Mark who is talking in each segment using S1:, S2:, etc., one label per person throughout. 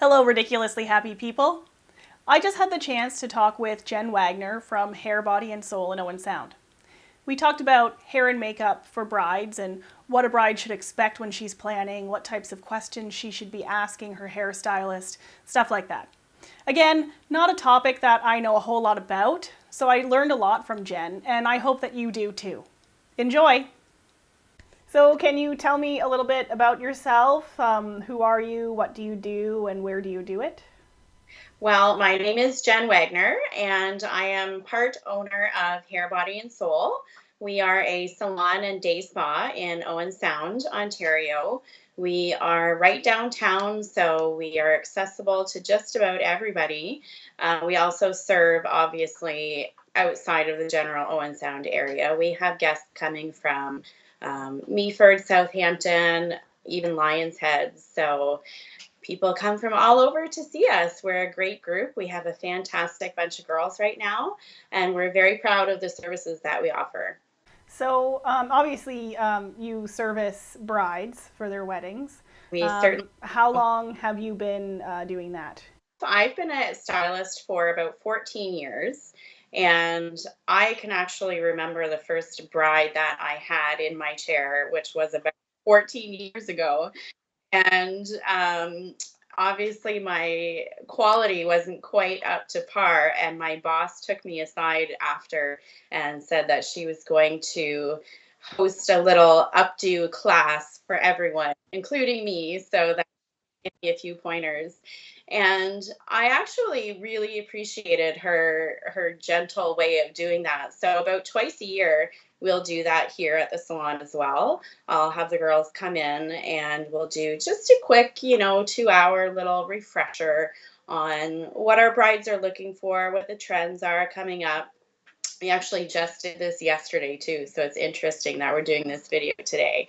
S1: Hello, ridiculously happy people. I just had the chance to talk with Jen Wagner from Hair, Body, and Soul in Owen Sound. We talked about hair and makeup for brides and what a bride should expect when she's planning, what types of questions she should be asking her hairstylist, stuff like that. Again, not a topic that I know a whole lot about, so I learned a lot from Jen, and I hope that you do too. Enjoy! So, can you tell me a little bit about yourself? Who are you? What do you do? And where do you do it?
S2: Well, my name is Jen Wagner, and I am part owner of Hair, Body, and Soul. We are a salon and day spa in Owen Sound, Ontario. We are right downtown, so we are accessible to just about everybody. We also serve, obviously, outside of the general Owen Sound area. We have guests coming from Meaford, Southampton, even Lions Head. So people come from all over to see us. We're a great group. We have a fantastic bunch of girls right now, and we're very proud of the services that we offer.
S1: So, obviously, you service brides for their weddings.
S2: We certainly
S1: How long have you been doing that?
S2: I've been a stylist for about 14 years, and I can actually remember the first bride that I had in my chair, which was about 14 years ago. And obviously my quality wasn't quite up to par, and my boss took me aside after and said that she was going to host a little updo class for everyone, including me, so that gave me a few pointers. And I actually really appreciated her gentle way of doing that. So about twice a year we'll do that here at the salon as well. I'll have the girls come in and we'll do just a quick, 2-hour little refresher on what our brides are looking for, what the trends are coming up. We actually just did this yesterday too, so it's interesting that we're doing this video today.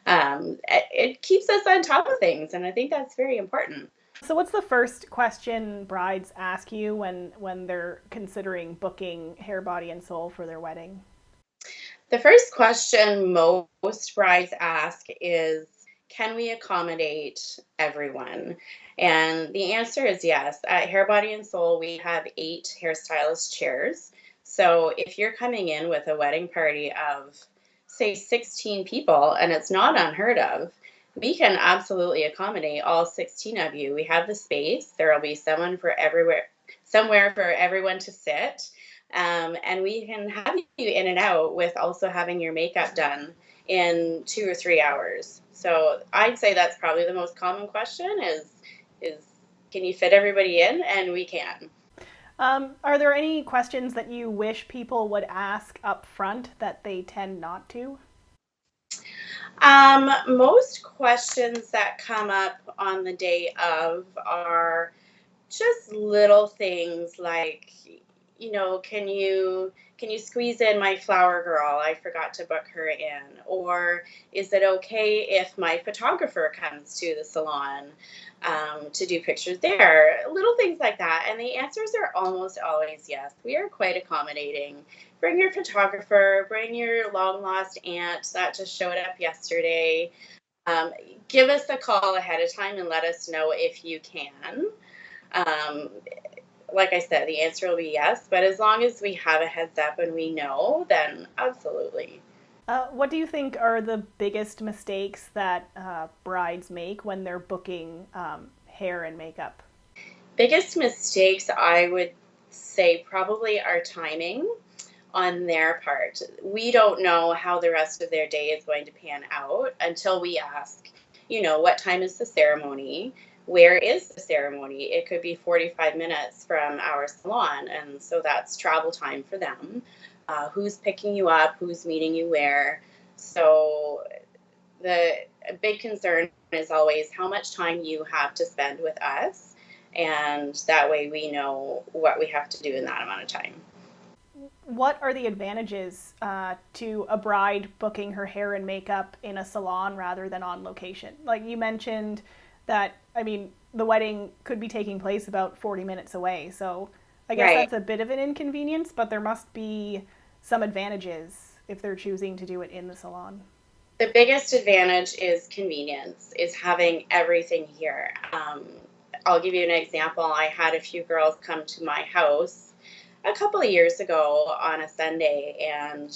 S2: It keeps us on top of things, and I think that's very important.
S1: So, what's the first question brides ask you when they're considering booking Hair, Body, and Soul for their wedding?
S2: The first question most brides ask is, can we accommodate everyone? And the answer is yes. At Hair, Body, and Soul, we have 8 hairstylist chairs. So if you're coming in with a wedding party of, say, 16 people, and it's not unheard of, we can absolutely accommodate all 16 of you. We have the space. There will be someone for everywhere, somewhere for everyone to sit. And we can have you in and out with also having your makeup done in 2 or 3 hours. So I'd say that's probably the most common question is can you fit everybody in? And we can.
S1: Are there any questions that you wish people would ask up front that they tend not to?
S2: Most questions that come up on the day of are just little things like, can you squeeze in my flower girl? I forgot to book her in. Or is it okay if my photographer comes to the salon to do pictures there? Little things like that. And the answers are almost always yes. We are quite accommodating. Bring your photographer, bring your long lost aunt that just showed up yesterday. Um, Give us a call ahead of time and let us know if you can. Um, like I said, the answer will be yes, but as long as we have a heads up and we know, then absolutely.
S1: What do you think are the biggest mistakes that brides make when they're booking hair and makeup?
S2: Biggest mistakes, I would say, probably our timing on their part. We don't know how the rest of their day is going to pan out until we ask, what time is the ceremony? Where is the ceremony? It could be 45 minutes from our salon, and so that's travel time for them. Who's picking you up? Who's meeting you where? So the big concern is always how much time you have to spend with us, and that way we know what we have to do in that amount of time.
S1: What are the advantages to a bride booking her hair and makeup in a salon rather than on location? Like you mentioned that, I mean, the wedding could be taking place about 40 minutes away. So I guess
S2: Right.
S1: that's a bit of an inconvenience, but there must be some advantages if they're choosing to do it in the salon.
S2: The biggest advantage is convenience, is having everything here. I'll give you an example. I had a few girls come to my house a couple of years ago on a Sunday, and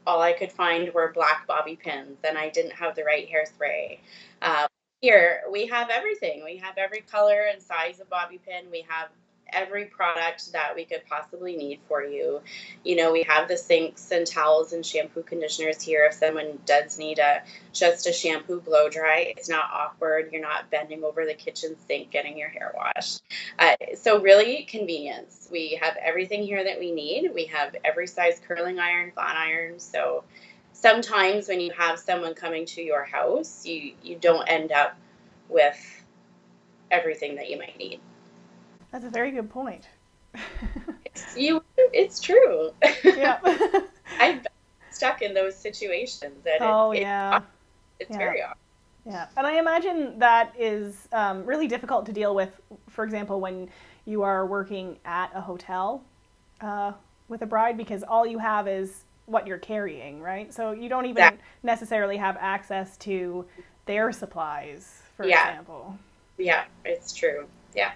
S2: all I could find were black bobby pins, and I didn't have the right hairspray. Uh, Here, we have everything. We have every color and size of bobby pin. We have every product that we could possibly need for you. You know, we have the sinks and towels and shampoo conditioners here if someone does need just a shampoo blow dry. It's not awkward. You're not bending over the kitchen sink getting your hair washed. So really convenience. We have everything here that we need. We have every size curling iron, flat iron. So sometimes when you have someone coming to your house, you don't end up with everything that you might need.
S1: That's a very good point.
S2: It's true.
S1: Yeah.
S2: I've been stuck in those situations, and
S1: Oh, yeah.
S2: it's
S1: Yeah.
S2: very awkward.
S1: Yeah. And I imagine that is really difficult to deal with, for example, when you are working at a hotel with a bride, because all you have is what you're carrying, right? So you don't even necessarily have access to their supplies, for example.
S2: Yeah, it's true. Yeah.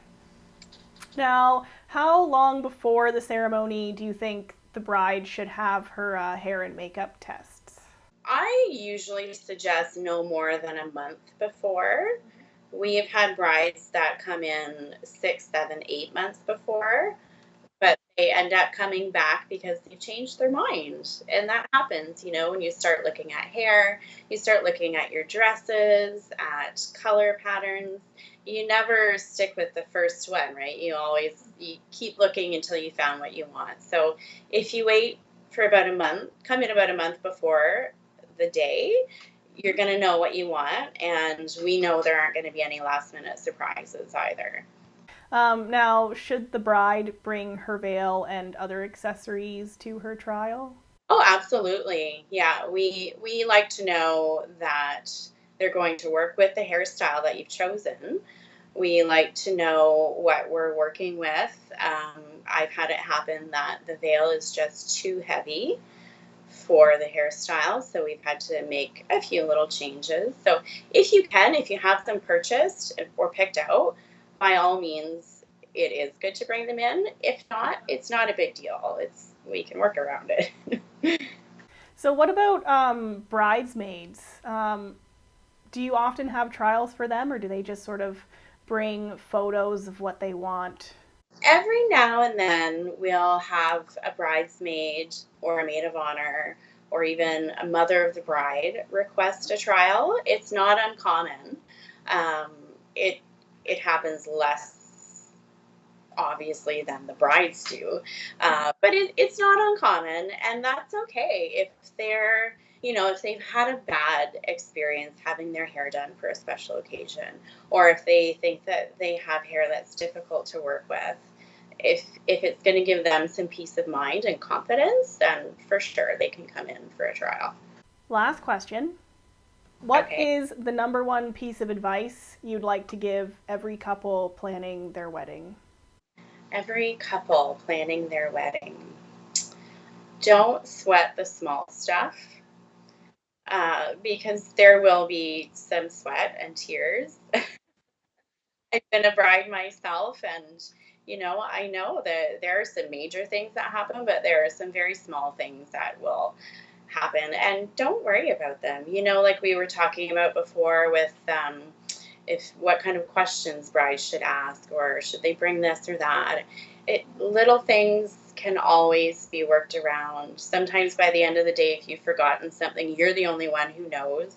S1: Now, how long before the ceremony do you think the bride should have her hair and makeup tests?
S2: I usually suggest no more than a month before. We have had brides that come in 6, 7, 8 months before, but they end up coming back because they've changed their mind. And that happens, when you start looking at hair, you start looking at your dresses, at color patterns. You never stick with the first one, right? You keep looking until you found what you want. So if you wait for about a month, come in about a month before the day, you're going to know what you want. And we know there aren't going to be any last minute surprises either.
S1: Now, should the bride bring her veil and other accessories to her trial?
S2: Oh, absolutely. Yeah, we like to know that they're going to work with the hairstyle that you've chosen. We like to know what we're working with. I've had it happen that the veil is just too heavy for the hairstyle, so we've had to make a few little changes. So if you have them purchased or picked out, by all means, it is good to bring them in. If not, it's not a big deal. We can work around it.
S1: So, what about bridesmaids? Do you often have trials for them, or do they just sort of bring photos of what they want?
S2: Every now and then, we'll have a bridesmaid or a maid of honor or even a mother of the bride request a trial. It's not uncommon. Um, it it happens less obviously than the brides do, but it's not uncommon, and that's okay if if they've had a bad experience having their hair done for a special occasion, or if they think that they have hair that's difficult to work with. If it's going to give them some peace of mind and confidence, then for sure they can come in for a trial.
S1: Last question. What
S2: Okay.
S1: is the number one piece of advice you'd like to give every couple planning their wedding?
S2: Every couple planning their wedding, don't sweat the small stuff, because there will be some sweat and tears. I've been a bride myself, and I know that there are some major things that happen, but there are some very small things that will happen, and don't worry about them. Like we were talking about before with if what kind of questions brides should ask, or should they bring this or that. Little things can always be worked around. Sometimes by the end of the day, if you've forgotten something, you're the only one who knows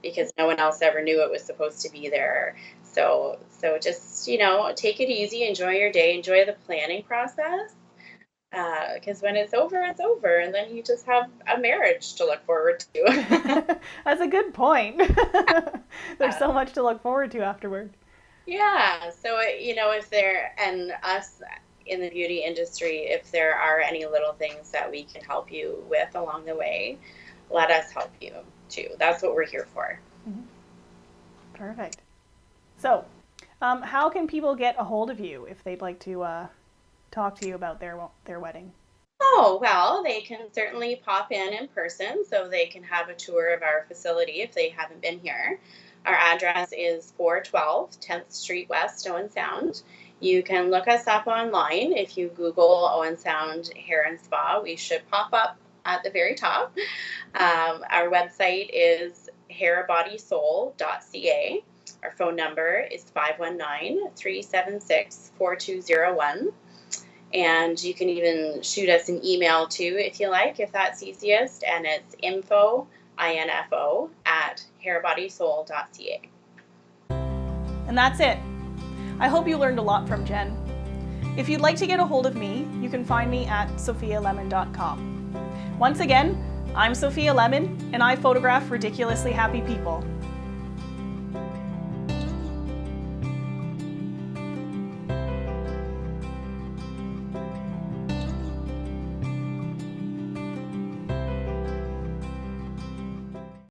S2: because no one else ever knew it was supposed to be there. So just take it easy, enjoy your day, enjoy the planning process. Because when it's over, and then you just have a marriage to look forward to.
S1: That's a good point. There's so much to look forward to afterward.
S2: Yeah. So, if there, and us in the beauty industry, if there are any little things that we can help you with along the way, let us help you too. That's what we're here for.
S1: Mm-hmm. Perfect. So, how can people get a hold of you if they'd like to talk to you about their wedding?
S2: Oh, well, they can certainly pop in person so they can have a tour of our facility if they haven't been here. Our address is 412 10th Street West, Owen Sound. You can look us up online. If you Google Owen Sound Hair and Spa, we should pop up at the very top. Our website is hairbodysoul.ca. Our phone number is 519-376-4201. And you can even shoot us an email too if you like, if that's easiest. And it's info at hairbodysoul.ca.
S1: And that's it. I hope you learned a lot from Jen. If you'd like to get a hold of me, you can find me at sophialemon.com. Once again, I'm Sophia Lemon, and I photograph ridiculously happy people.